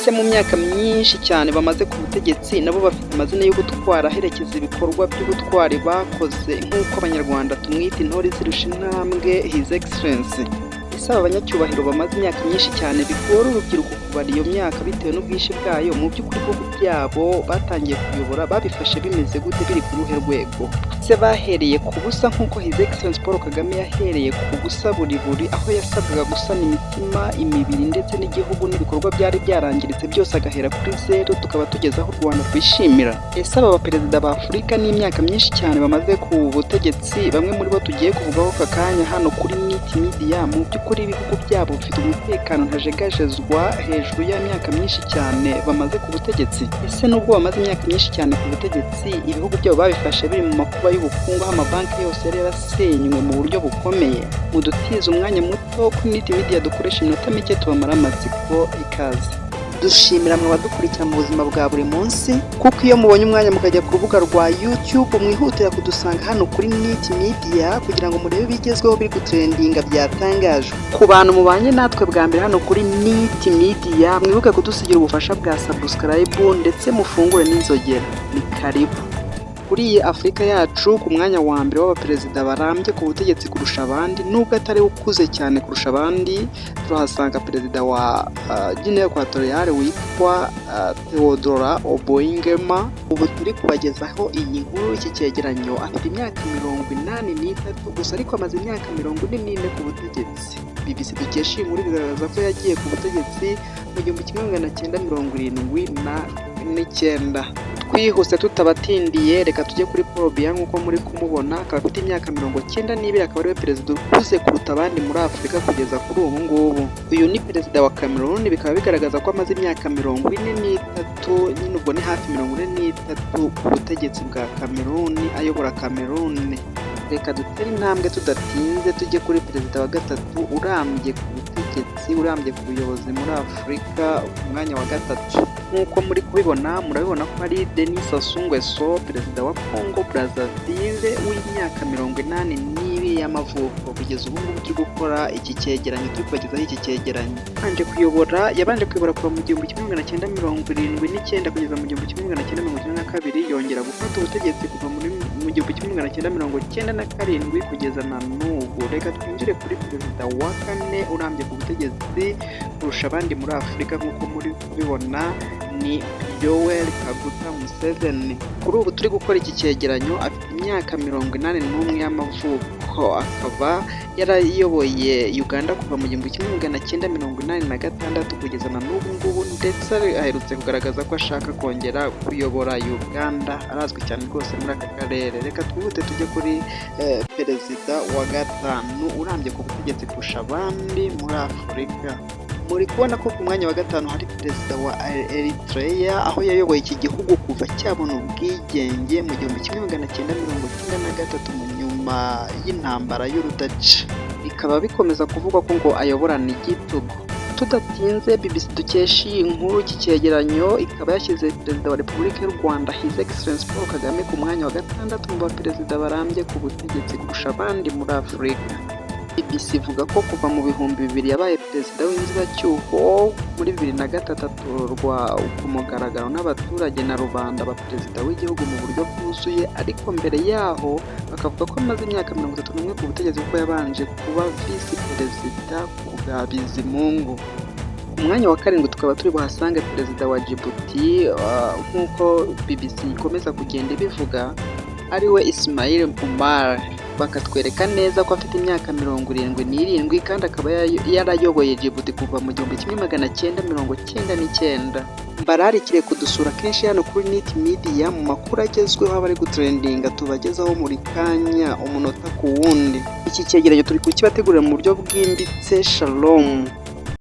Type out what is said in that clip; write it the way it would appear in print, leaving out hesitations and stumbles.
ese mu myaka myinshi cyane bamaze ku butegetsi nabo bafite amazina y'ubutwari aherekeza ibikorwa by'ubutwari bakoze nk'uko abanyarwanda tumwita intore zirusha intambwe His Excellency. Ese aba banyacyubahiro bamaze imyaka myinshi cyane bigora urubyiruko kubara iyo myaka bitewe n'ubwinshi bwayo, mu by'ukuri ibihugu byabo batangiye kuyobora babifashe bimeze gute, biri ku ruhe rwego? Se bahereye ku busa nk'uko His Excellency Paul Kagame yahereye ku busa buri aho yasabwaga gusana imitima, imibiri ndetse n'igihugu n'ibikorwa byari byarangiritse byose agahera kuri zero, tukaba tugeze aho u Rwanda twishimira. Ese aba baperezida ba Afurika n'imyaka myinshi cyane bamaze ku butegetsi, bamwe muri bo tugiye kuvugaho aka kanya hano kuri Nit Media, mu by'ukuri ibihugu byabo bifite umutekano ntajegajezwa hejuru ya myaka myinshi cyane bamaze ku butegetsi. Ese nubwo bamaze imyaka myinshi cyane ku butegetsi, ibihugu byabo babifashe biri mu makuba y'ubukungu, aho amabanki yose yari yarasenywe mu buryo bukomeye. Mudutize umwanya muto kuri Nit Media, dukoresha iminota mike tubamara amatsiko. Ikaze. Dushimira mwe badukurikira mu buzima bwa buri munsi, kuko iyo mubonye umwanya mukajya ku rubuga rwa YouTube mwihutira kudusanga hano kuri Nit Media kugira ngo murebe ibigezweho biri gutrendinga byatangajwe. Ku bantu mubanye natwe bwa mbere hano kuri Nit Media, mwibuke kudusigira ubufasha bwa subscribe ndetse mufungure n'inzogera. Ni karibu. Kuri iyi Afurika yacu ku mwanya wa mbere w'abaperezida barambye ku butegetsi kurusha abandi, nubwo atari ukuze cyane kurusha abandi, turahasanga perezida wa Guinea Equatoriale witwa Theodora Obiangema. Ubu turi kubagezaho iyi nkuru, iki cyegeranyo afite imyaka 83 gusa, ariko amaze imyaka 44 ku butegetsi. BBC dukesha iyi nkuru bigaragaza ko yagiye ku butegetsi mu 1979. Twihuse tutabatindiye, reka tujye kuri Paul Biya. nk'uko muri kumubona akaba afite imyaka 92, akaba ariwe perezida ukuze kuruta abandi muri Afurika kugeza kuri ubu ngubu. Uyu ni perezida wa Cameroon, bikaba bigaragaza ko amaze imyaka 43, nyine ubwo ni hafi 43 ku butegetsi bwa Cameroon, ayobora Cameroon. Reka dutere intambwe tudatinze tujye kuri perezida wa gatatu urambye ku butegetsi, urambye ku buyobozi muri Afurika, umwanya wa gatatu. Nk'uko muri kubibona, murabibona ko ari Denis Sassou Nguesso, perezida wa Congo Brazzaville w'imyaka 82 y'amavuko. Kugeza ubu ngubu turi gukora iki cyegeranyo, turi kubagezaho iki cyegeranyo. Yabanje kuyobora kuva mu 1979 kugeza mu 1992, yongera gufata ubutegetsi kuva mu 1997 kugeza na n'ubu. Reka twinjire kuri perezida wa kane urambye ku butegetsi kurusha abandi muri Afurika, nk'uko muri kubibona ni Yoweri Kaguta Museveni. Kuri ubu turi gukora iki cyegeranyo afite imyaka 81 y'amavuko, akaba yarayoboye Uganda kuva mu 1986 kugeza na n'ubu ngubu, ndetse aherutse kugaragaza ko ashaka kongera kuyobora Uganda. Arazwi cyane rwose muri aka karere. Reka twihute tujye kuri perezida wa gatanu urambye ku butegetsi kurusha abandi muri Afurika. Muri kubona ko ku mwanya wa gatanu hari perezida wa Eritrea, aho yayoboye iki gihugu kuva cyabona ubwigenge mu 1993 mu nyuma y'intambara y'urudaca. Bikaba bikomeza kuvuga ko ngo ayoborana igitugu. Tudatinze, BBC dukesha iyi nkuru, iki cyegeranyo ikaba yashyize perezida wa Repubulika y'u Rwanda His Excellency Paul Kagame ku mwanya wa gatandatu mu baperezida barambye ku butegetsi kurusha abandi muri Afurika. BBC ivuga ko kuva mu 2000 yabaye perezida w'inzibacyuho, muri 2003 atorwa ku mugaragaro n'abaturage na rubanda aba perezida w'igihugu mu buryo bwuzuye, ariko mbere yaho bakavuga ko amaze imyaka 31 ku butegetsi kuko yabanje kuba visi perezida bwa Bizimungu. Ku mwanya wa karindwi tukaba turi buhasange perezida wa Djibouti, nk'uko BBC ikomeza kugenda ibivuga, ariwe Ismail Omar. Bakatwereka neza ko afite imyaka 77 kandi akaba yarayoboye Djibouti kuva mu 1999. Mbararikire kudusura kenshi hano kuri Nit Media mu makuru agezweho aba ari gutrendinga, tubagezaho muri kanya umunota ku wundi. Iki cyegeranyo turi kukibategurira mu buryo bwimbitse. Shalom.